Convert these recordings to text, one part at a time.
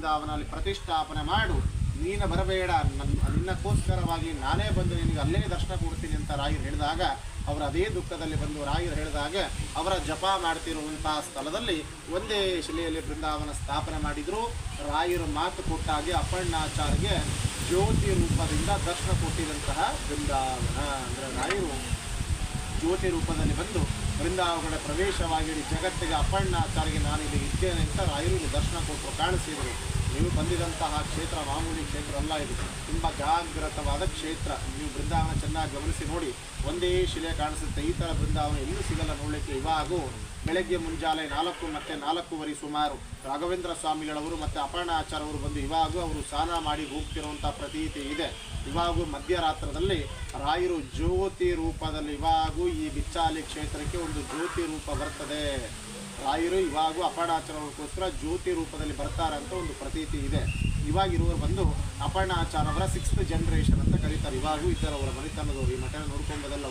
ಬೃಂದಾವನಲ್ಲಿ ಪ್ರತಿಷ್ಠಾಪನೆ ಮಾಡು, ನೀನು ಬರಬೇಡ, ನಿನ್ನಕ್ಕೋಸ್ಕರವಾಗಿ ನಾನೇ ಬಂದು ನಿನಗೆ ಅಲ್ಲೇ ದರ್ಶನ ಕೊಡ್ತೀನಿ ಅಂತ ರಾಯರು ಹೇಳಿದಾಗ ಅವರ ಅದೇ ದುಃಖದಲ್ಲಿ ಬಂದು ರಾಯರು ಹೇಳಿದಾಗ ಅವರ ಜಪ ಮಾಡ್ತಿರುವಂತಹ ಸ್ಥಳದಲ್ಲಿ ಒಂದೇ ಶಿಲೆಯಲ್ಲಿ ಬೃಂದಾವನ ಸ್ಥಾಪನೆ ಮಾಡಿದ್ರು. ರಾಯರು ಮಾತು ಕೊಟ್ಟಾಗೆ ಅಪ್ಪಣ್ಣಾಚಾರ್ಯಗೆ ಜ್ಯೋತಿ ರೂಪದಿಂದ ದರ್ಶನ ಕೊಟ್ಟಿದಂತಹ ಬೃಂದಾವನ ಅಂದರೆ ರಾಯರು ಜ್ಯೋತಿ ರೂಪದಲ್ಲಿ ಬಂದು ಬೃಂದಾವನ ಪ್ರವೇಶವಾಗಿ ಜಗತ್ತಿಗೆ ಅಪ್ಪಣ್ಣಾಚಾರ್ಯಗೆ ನಾನು ಇಲ್ಲಿ ಇದ್ದೇನೆ ಅಂತ ರಾಯರು ಇಲ್ಲಿ ದರ್ಶನ ಕೊಟ್ಟರು, ಕಾಣಿಸಿದರು. ನೀವು ಬಂದಿದಂತಹ ಕ್ಷೇತ್ರ ಮಾಮೂಲಿ ಕ್ಷೇತ್ರ ಅಲ್ಲ, ಇದು ತುಂಬ ಜಾಗೃತವಾದ ಕ್ಷೇತ್ರ. ನೀವು ಬೃಂದಾವನ ಚೆನ್ನಾಗಿ ಗಮನಿಸಿ ನೋಡಿ, ಒಂದೇ ಶಿಲೆ ಕಾಣಿಸುತ್ತೆ. ಈ ಥರ ಬೃಂದಾವನ ಎಲ್ಲೂ ಸಿಗಲ್ಲ ನೋಡಲಿಕ್ಕೆ. ಇವಾಗೂ ಬೆಳಗ್ಗೆ ಮುಂಜಾನೆ 4 ಮತ್ತು 4:15 ಸುಮಾರು ರಾಘವೇಂದ್ರ ಸ್ವಾಮಿಗಳವರು ಮತ್ತು ಅಪರ್ಣಾಚಾರ್ಯ ಅವರು ಬಂದು ಇವಾಗೂ ಅವರು ಸ್ನಾನ ಮಾಡಿ ಹೋಗ್ತಿರುವಂಥ ಪ್ರತೀತಿ ಇದೆ. ಇವಾಗೂ ಮಧ್ಯರಾತ್ರದಲ್ಲಿ ರಾಯರು ಜ್ಯೋತಿ ರೂಪದಲ್ಲಿ ಇವಾಗೂ ಈ ಬಿಚ್ಚಾಲಿ ಕ್ಷೇತ್ರಕ್ಕೆ ಒಂದು ಜ್ಯೋತಿ ರೂಪ ಬರ್ತದೆ. ರಾಯರು ಇವಾಗೂ ಅಪರ್ಣಾಚಾರ್ಯಗೋಸ್ಕರ ಜ್ಯೋತಿ ರೂಪದಲ್ಲಿ ಬರ್ತಾರೆ ಅಂತ ಒಂದು ಪ್ರತೀತಿ ಇದೆ. ಇವಾಗಿರುವರು ಬಂದು ಅಪರ್ಣಾಚಾರ್ಯವರ 6th ಜನರೇಷನ್ ಅಂತ ಕರೀತಾರೆ. ಇವಾಗೂ ಇದ್ದಾರೆ ಅವರ ಮನೆತನದವರು, ಈ ಮಠನ ನೋಡ್ಕೊಂಬದಲ್ಲ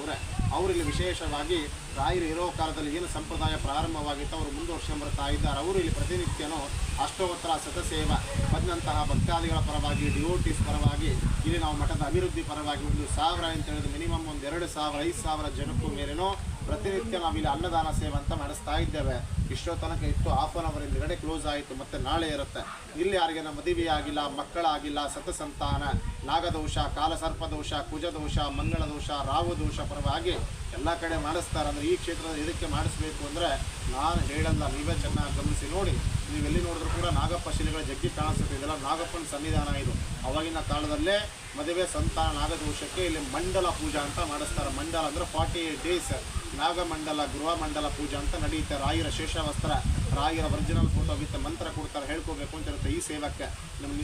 ಅವರಲ್ಲಿ ವಿಶೇಷವಾಗಿ ರಾಯರು ಇರೋ ಕಾಲದಲ್ಲಿ ಏನು ಸಂಪ್ರದಾಯ ಪ್ರಾರಂಭವಾಗಿತ್ತು ಅವರು ಮುಂದುವರ್ಸ್ಕೊಂಡು ಬರ್ತಾ ಇದ್ದಾರೆ. ಅವರು ಇಲ್ಲಿ ಪ್ರತಿನಿತ್ಯನೂ ಅಷ್ಟೋತ್ತರ ಶತಸೇವ ಬಂದಂತಹ ಭಕ್ತಾದಿಗಳ ಪರವಾಗಿ, ಡಿವೋಟೀಸ್ ಪರವಾಗಿ, ಇಲ್ಲಿ ನಾವು ಮಠದ ಅಭಿವೃದ್ಧಿ ಪರವಾಗಿ 1,000 ಅಂತ ಹೇಳಿದ್ರೆ ಮಿನಿಮಮ್ ಒಂದು 2,000 5,000 ಜನಕ್ಕೂ ಮೇಲೇನೋ ಪ್ರತಿನಿತ್ಯ ನಾವಿಲ್ಲಿ ಅನ್ನದಾನ ಸೇವೆ ಅಂತ ಮಾಡಿಸ್ತಾ ಇದ್ದೇವೆ. ಇಷ್ಟೋ ತನಕ ಇತ್ತು, ಹಾಫ್ ಆನ್ ಅವರ್ ಹಿಂದ್ಗಡೆ ಕ್ಲೋಸ್ ಆಯಿತು, ಮತ್ತೆ ನಾಳೆ ಇರುತ್ತೆ. ಇಲ್ಲಿ ಯಾರಿಗೆ ಮದುವೆ ಆಗಿಲ್ಲ, ಮಕ್ಕಳಾಗಿಲ್ಲ, ಸತಸಂತಾನ, ನಾಗದೋಷ, ಕಾಲಸರ್ಪದೋಷ, ಕುಜದೋಷ, ಮಂಗಳದೋಷ, ರಾಹುದೋಷ ಪರವಾಗಿ ಎಲ್ಲ ಕಡೆ ಮಾಡಿಸ್ತಾರೆ. ಅಂದರೆ ಈ ಕ್ಷೇತ್ರದ ಇದಕ್ಕೆ ಮಾಡಿಸ್ಬೇಕು ಅಂದರೆ ನಾನು ಹೇಳಲ್ಲ, ನೀವೇ ಚೆನ್ನಾಗಿ ಗಮನಿಸಿ ನೋಡಿ. ನೀವೆಲ್ಲಿ ನೋಡಿದ್ರು ಕೂಡ ನಾಗಪ್ಪ ಶಿಲೆಗಳ ಜಗ್ಗಿ ಕಾಣಿಸುತ್ತೆ. ಇದೆಲ್ಲ ನಾಗಪ್ಪನ ಸನ್ನಿಧಾನ ಇದು. ಅವಾಗಿನ ಕಾಲದಲ್ಲೇ ಮದುವೆ, ಸಂತಾನ, ನಾಗದೋಷಕ್ಕೆ ಇಲ್ಲಿ ಮಂಡಲ ಪೂಜಾ ಅಂತ ಮಾಡಿಸ್ತಾರೆ. ಮಂಡಲ ಅಂದರೆ 48 ಡೇಸ್ ನಾಗಮಂಡಲ, ಗೃಹ ಮಂಡಲ ಪೂಜೆ ಅಂತ ನಡೆಯುತ್ತೆ. ರಾಯರ ಶೇಷವಸ್ತ್ರ, ರಾಯರ ಒರಿಜಿನಲ್ ಫೋಟೋ ವಿತ್ ಮಂತ್ರ ಕೊಡ್ತಾರೆ, ಹೇಳ್ಕೋಬೇಕು ಅಂತ ಇರುತ್ತೆ. ಈ ಸೇವಕ್ಕೆ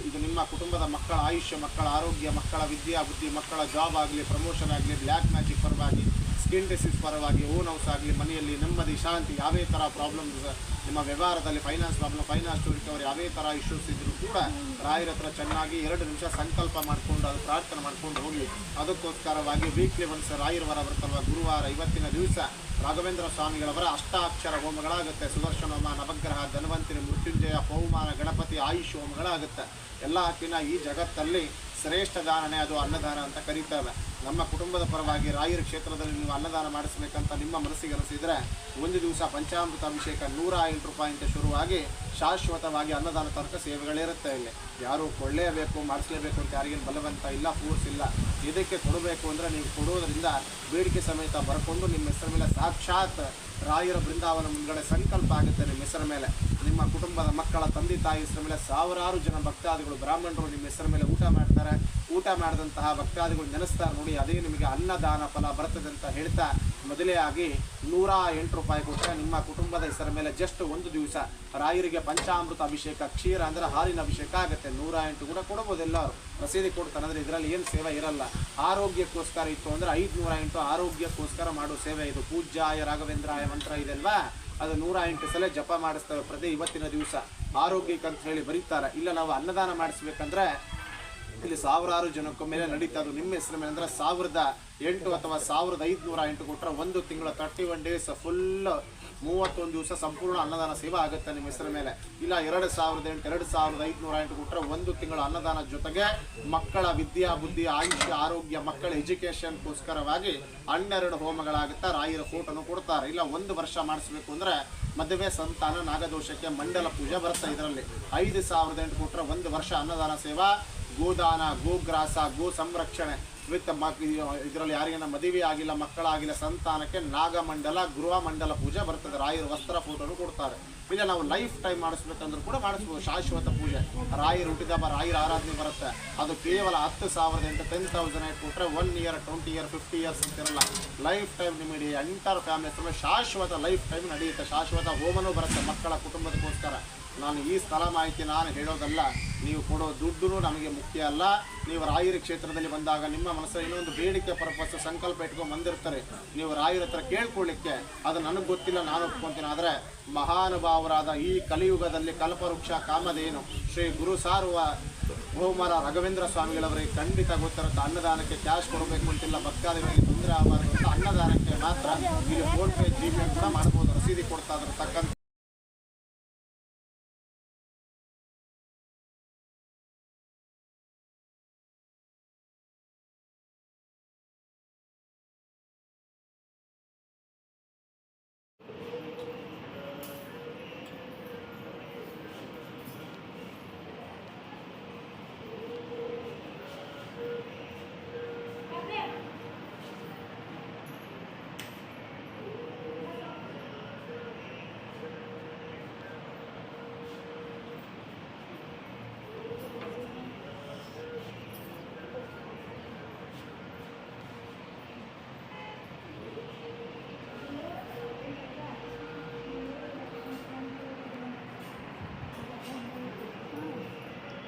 ಇದು ನಿಮ್ಮ ಕುಟುಂಬದ ಮಕ್ಕಳ ಆಯುಷ್ಯ, ಮಕ್ಕಳ ಆರೋಗ್ಯ, ಮಕ್ಕಳ ವಿದ್ಯಾ ಬುದ್ಧಿ, ಮಕ್ಕಳ ಜಾಬ್ ಆಗಲಿ, ಪ್ರಮೋಷನ್ ಆಗಲಿ, ಬ್ಲ್ಯಾಕ್ ಮ್ಯಾಜಿಕ್ ಪರವಾಗಿ, ಸ್ಕಿನ್ ಡಿಸೀಸ್ ಪರವಾಗಿ, ಓನ್ ಹೌಸ್ ಆಗಲಿ, ಮನೆಯಲ್ಲಿ ನೆಮ್ಮದಿ ಶಾಂತಿ, ಯಾವುದೇ ಥರ ಪ್ರಾಬ್ಲಮ್ಸ್ ನಿಮ್ಮ ವ್ಯವಹಾರದಲ್ಲಿ, ಫೈನಾನ್ಸ್ ಪ್ರಾಬ್ಲಮ್, ಫೈನಾನ್ಸ್ ರಿಕವರಿ, ಯಾವುದೇ ಥರ ಇಶ್ಯೂಸ್ ಇದ್ದರೂ ಕೂಡ ರಾಯರ ಹತ್ರ ಚೆನ್ನಾಗಿ 2 ನಿಮಿಷ ಸಂಕಲ್ಪ ಮಾಡಿಕೊಂಡು ಅದು ಪ್ರಾರ್ಥನೆ ಮಾಡ್ಕೊಂಡು ಹೋಗಲಿ. ಅದಕ್ಕೋಸ್ಕರವಾಗಿ ವೀಕ್ಲಿ ಒನ್ಸ್ ರಾಯರವರ ಬರ್ತಲ್ವ ಗುರುವಾರ ಇವತ್ತಿನ ದಿವಸ ರಾಘವೇಂದ್ರ ಸ್ವಾಮಿಗಳವರ ಅಷ್ಟಾಕ್ಷರ ಹೋಮಗಳಾಗುತ್ತೆ. ಸುದರ್ಶನ ಹೋಮ, ನವಗ್ರಹ, ಧನ್ವಂತರಿ, ಮೃತ್ಯುಂಜಯ, ಪೌಮಾನ, ಗಣಪತಿ, ಆಯುಷ್ ಹೋಮಗಳಾಗುತ್ತೆ. ಎಲ್ಲಕ್ಕಿಂತ ಈ ಜಗತ್ತಲ್ಲಿ ಶ್ರೇಷ್ಠ ದಾನನೇ ಅದು ಅನ್ನದಾನ ಅಂತ ಕರೀತೇವೆ. ನಮ್ಮ ಕುಟುಂಬದ ಪರವಾಗಿ ರಾಯರ ಕ್ಷೇತ್ರದಲ್ಲಿ ನೀವು ಅನ್ನದಾನ ಮಾಡಿಸ್ಬೇಕಂತ ನಿಮ್ಮ ಮನಸ್ಸಿಗೆ ಅನಿಸಿದರೆ ಒಂದು ದಿವಸ ಪಂಚಾಮೃತ ಅಭಿಷೇಕ 108 ರೂಪಾಯಿ ಅಂತ ಶುರುವಾಗಿ ಶಾಶ್ವತವಾಗಿ ಅನ್ನದಾನ ತನಕ ಸೇವೆಗಳಿರುತ್ತೆ. ಇಲ್ಲಿ ಯಾರು ಕೊಳ್ಳೇಬೇಕು, ಮಾಡಿಸ್ಲೇಬೇಕು ಅಂತ ಯಾರಿಗೇನು ಬಲವಂತ ಇಲ್ಲ, ಫೋರ್ಸ್ ಇಲ್ಲ. ಇದಕ್ಕೆ ಕೊಡಬೇಕು ಅಂದರೆ ನೀವು ಕೊಡೋದರಿಂದ ಬೇಡಿಕೆ ಸಮೇತ ಬರ್ಕೊಂಡು ನಿಮ್ಮ ಹೆಸರ ಮೇಲೆ ಸಾಕ್ಷಾತ್ ರಾಯರ ಬೃಂದಾವನ ಮುಂದ್ಗಡೆ ಸಂಕಲ್ಪ ಆಗುತ್ತೆ. ನಿಮ್ಮ ಹೆಸರ ಮೇಲೆ, ನಿಮ್ಮ ಕುಟುಂಬದ ಮಕ್ಕಳ ತಂದೆ ತಾಯಿ ಹೆಸರ ಮೇಲೆ ಸಾವಿರಾರು ಜನ ಭಕ್ತಾದಿಗಳು, ಬ್ರಾಹ್ಮಣರು ನಿಮ್ಮ ಹೆಸರ ಮೇಲೆ ಊಟ ಮಾಡ್ತಾರೆ. ಊಟ ಮಾಡಿದಂತಹ ಭಕ್ತಾದಿಗಳು ನೆನೆಸ್ತಾರೆ ನೋಡಿ, ಅದೇ ನಿಮಗೆ ಅನ್ನದಾನ ಫಲ ಬರ್ತದೆ ಅಂತ ಹೇಳ್ತಾ ಮೊದಲೇ ಆಗಿ 108 ರೂಪಾಯಿ ಕೊಟ್ಟರೆ ನಿಮ್ಮ ಕುಟುಂಬದ ಹೆಸರ ಮೇಲೆ ಜಸ್ಟ್ ಒಂದು ದಿವಸ ರಾಯರಿಗೆ ಪಂಚಾಮೃತ ಅಭಿಷೇಕ, ಕ್ಷೀರ ಅಂದರೆ ಹಾಲಿನ ಅಭಿಷೇಕ ಆಗುತ್ತೆ. 108 ಕೂಡ ಕೊಡ್ಬೋದು, ಎಲ್ಲರೂ ರಸೀದಿ ಕೊಡ್ತಾರೆ. ಅಂದರೆ ಇದರಲ್ಲಿ ಏನು ಸೇವೆ ಇರಲ್ಲ. ಆರೋಗ್ಯಕ್ಕೋಸ್ಕರ ಇತ್ತು ಅಂದರೆ 508 ಆರೋಗ್ಯಕ್ಕೋಸ್ಕರ ಮಾಡೋ ಸೇವೆ ಇದು. ಪೂಜ್ಯಾಯ ರಾಘವೇಂದ್ರಾಯ ಮಂತ್ರ ಇದೆಲ್ವಾ, ಅದು 108 ಸಲ ಜಪ ಮಾಡಿಸ್ತೇವೆ ಪ್ರತಿ ಇವತ್ತಿನ ದಿವಸ ಆರೋಗ್ಯಕ್ಕಂತ ಹೇಳಿ ಬರೀತಾರೆ. ಇಲ್ಲ ನಾವು ಅನ್ನದಾನ ಮಾಡಿಸ್ಬೇಕಂದ್ರೆ ಇಲ್ಲಿ ಸಾವಿರಾರು ಜನಕ್ಕೂ ಮೇಲೆ ನಡೀತಾ, ಅದು ನಿಮ್ಮ ಹೆಸರ ಮೇಲೆ ಅಂದರೆ 1,008 ಅಥವಾ 1,508 ಕೊಟ್ಟರೆ ಒಂದು ತಿಂಗಳ 31 ಡೇಸ್ ಫುಲ್ 31 ದಿವಸ ಸಂಪೂರ್ಣ ಅನ್ನದಾನ ಸೇವೆ ಆಗುತ್ತೆ ನಿಮ್ಮ ಹೆಸರ ಮೇಲೆ. ಇಲ್ಲ 2,008 2,508 ಕೊಟ್ಟರೆ ಒಂದು ತಿಂಗಳ ಅನ್ನದಾನ ಜೊತೆಗೆ ಮಕ್ಕಳ ವಿದ್ಯಾ ಬುದ್ಧಿ, ಆಯುಷ್ಯ, ಆರೋಗ್ಯ, ಮಕ್ಕಳ ಎಜುಕೇಷನ್ಗೋಸ್ಕರವಾಗಿ 12 ಹೋಮಗಳಾಗುತ್ತೆ. ರಾಯರ ಫೋಟೋನು ಕೊಡ್ತಾರೆ. ಇಲ್ಲ 1 ವರ್ಷ ಮಾಡಿಸ್ಬೇಕು ಅಂದರೆ ಮದುವೆ, ಸಂತಾನ, ನಾಗದೋಷಕ್ಕೆ ಮಂಡಲ ಪೂಜೆ ಬರುತ್ತೆ. ಇದರಲ್ಲಿ 5,008 ಕೊಟ್ಟರೆ 1 ವರ್ಷ ಅನ್ನದಾನ ಸೇವಾ, ಗೋದಾನ, ಗೋಗ್ರಾಸ, ಗೋ ಸಂರಕ್ಷಣೆ ವಿತ್ ಇದರಲ್ಲಿ ಯಾರಿಗೇನ ಮದುವೆ ಆಗಿಲ್ಲ, ಮಕ್ಕಳಾಗಿಲ್ಲ, ಸಂತಾನಕ್ಕೆ ನಾಗಮಂಡಲ, ಗೃಹ ಮಂಡಲ ಪೂಜೆ ಬರ್ತದೆ. ರಾಯರ ವಸ್ತ್ರ ಫೋಟೋನು ಕೊಡ್ತಾರೆ. ಇಲ್ಲ ನಾವು ಲೈಫ್ ಟೈಮ್ ಮಾಡಿಸ್ಬೇಕಂದ್ರೂ ಕೂಡ ಮಾಡಿಸ್ಬೋದು. ಶಾಶ್ವತ ಪೂಜೆ, ರಾಯರು ಹುಟ್ಟಿದಬ್ಬ, ರಾಯರ ಆರಾಧನೆ ಬರುತ್ತೆ. ಅದು ಕೇವಲ 10,008 10,008 ಕೊಟ್ಟರೆ 1 ಇಯರ್, 20 ಇಯರ್, 50 ಇಯರ್ಸ್ ಅಂತಿರಲ್ಲ, ಲೈಫ್ ಟೈಮ್ ನಿಮಗೆ ಎಂಟರ್ ಫ್ಯಾಮಿಲಿ ಶಾಶ್ವತ ಲೈಫ್ ಟೈಮ್ ನಡೆಯುತ್ತೆ. ಶಾಶ್ವತ ಹೋಮನೂ ಬರುತ್ತೆ ಮಕ್ಕಳ ಕುಟುಂಬದಕ್ಕೋಸ್ಕರ. ನಾನು ಈ ಸ್ಥಳ ಮಾಹಿತಿ ನಾನು ಹೇಳೋದಲ್ಲ, ನೀವು ಕೊಡೋ ದುಡ್ಡು ನಮಗೆ ಮುಖ್ಯ ಅಲ್ಲ. ನೀವು ರಾಯರ ಕ್ಷೇತ್ರದಲ್ಲಿ ಬಂದಾಗ ನಿಮ್ಮ ಮನಸ್ಸಲ್ಲಿ ಇನ್ನೊಂದು ಬೇಡಿಕೆ ಪರ್ಪಸ್ ಸಂಕಲ್ಪ ಇಟ್ಕೊಂಡು ಬಂದಿರ್ತಾರೆ. ನೀವು ರಾಯರ ಹತ್ರ ಕೇಳ್ಕೊಳ್ಳಿಕ್ಕೆ ಅದು ನನಗೆ ಗೊತ್ತಿಲ್ಲ, ನಾನು ಒಪ್ಕೊತೀನಿ. ಆದರೆ ಮಹಾನುಭಾವರಾದ ಈ ಕಲಿಯುಗದಲ್ಲಿ ಕಲ್ಪವೃಕ್ಷ ಕಾಮಧೇನು ಶ್ರೀ ಗುರು ಸಾರುವ ಬಹುಮಾನ ರಾಘವೇಂದ್ರ ಸ್ವಾಮಿಗಳವರಿಗೆ ಖಂಡಿತ ಗೊತ್ತಿರುತ್ತೆ. ಅನ್ನದಾನಕ್ಕೆ ಕ್ಯಾಶ್ ಕೊಡಬೇಕು ಅಂತಿಲ್ಲ, ಭಕ್ತಾದಿಗಳಿಗೆ ತೊಂದರೆ ಆಗಬಾರ್ದು ಅಂತ ಅನ್ನದಾನಕ್ಕೆ ಮಾತ್ರ ಇಲ್ಲಿ ಫೋನ್ಪೇ, ಜಿಪೇ ಕೂಡ ಮಾಡ್ಬೋದು. ರಸೀದಿ ಕೊಡ್ತಾ ಅದ್ರ ತಕ್ಕಂತೆ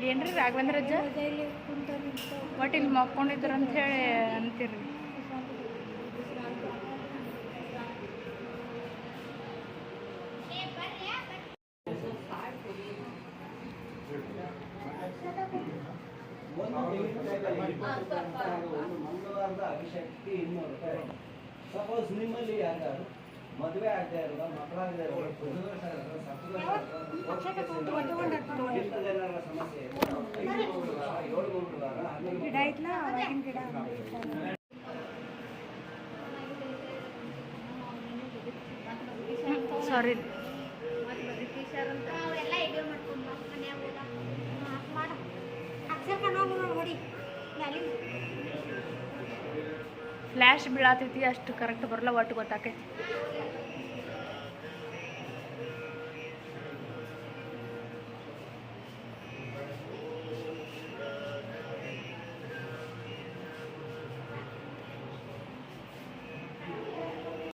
ಏನ್ರಿ ರಾಘವೇಂದ್ರಜ್ಜ ಒಟ್ಟು ಇಲ್ಲಿ ಮಕ್ಕೊಂಡಿದ್ರು ಅಂತ ಹೇಳಿ ಅಂತೀರಿ. ಮಂಗಳವಾರದ ಅಭಿಷೇಕಕ್ಕೆ 200 ರೂಪಾಯಿ. ಸಪೋಸ್ ನಿಮ್ಮಲ್ಲಿ ಯಾರು ಮದುವೆ ಆಗದೆ ಇರುವ ಮಕ್ಕಳಾಗದೆ ಇರುವ ಸಮಸ್ಯೆ ಗಿಡ ಐತ್ಲಾ ಅವಾಗಿನ ಗಿಡ ಸಾರಿ ಫ್ಲ್ಯಾಶ್ ಬೀಳಾತೈತಿ, ಅಷ್ಟು ಕರೆಕ್ಟ್ ಬರಲ್ಲ, ಒಟ್ಟು ಗೊತ್ತಾಕೈತಿ.